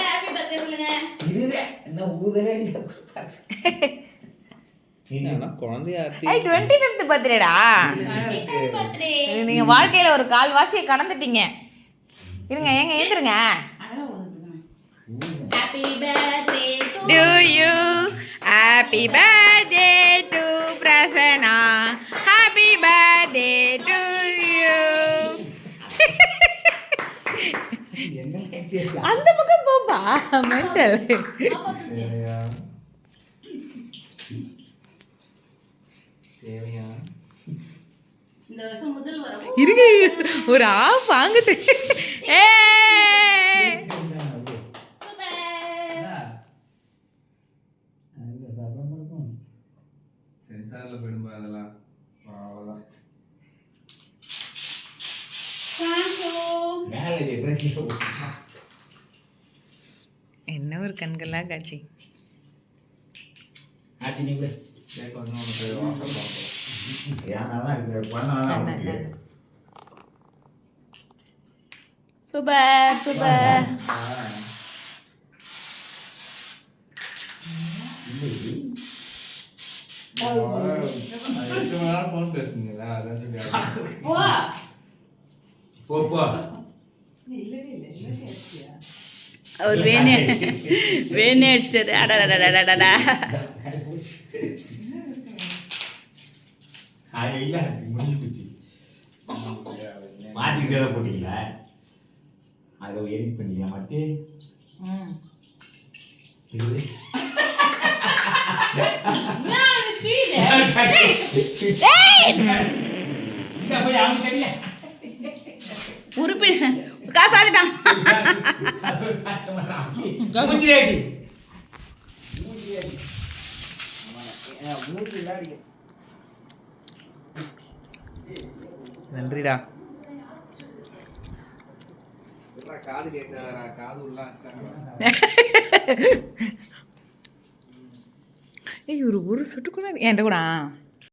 Happy birthday சொல்லுங்க. இதுவே என்ன ஊதலே இல்ல. குழந்தையா 25th பர்த்டேடா. பர்த்டே நீங்க வாழ்க்கையில ஒரு கால்வாசியை கடந்துட்டீங்க. இருங்க ஏங்க ஏந்துருங்க. Happy birthday to you happy birthday to Prasanna happy birthday to you. அந்த பக்கம் போப்பா மென்டல். இந்த வருஷம் முதல் வரும். இருங்க ஒரு ஆஃப் வாங்கிட்டு. ஏ சென்சார்ல போயிடும்பா அதெல்லாம். அவ்வளவுதான். என்ன ஒரு கண்களா காட்சி. Super super. அவர் வேணே அடிச்சிட்டாரு. அடடடடடடா. மாத்திக்கிட்டே போட்டீங்களா? அதை எடிட் பண்ணிக்கலாம் மாட்டி. உறுப்பினர் காசு ஆகிட்டான். நன்றிடா. காது கேட்கறா, காது உள்ள ஏய் ஒரு சுட்டு கூட என்கிட்ட கூட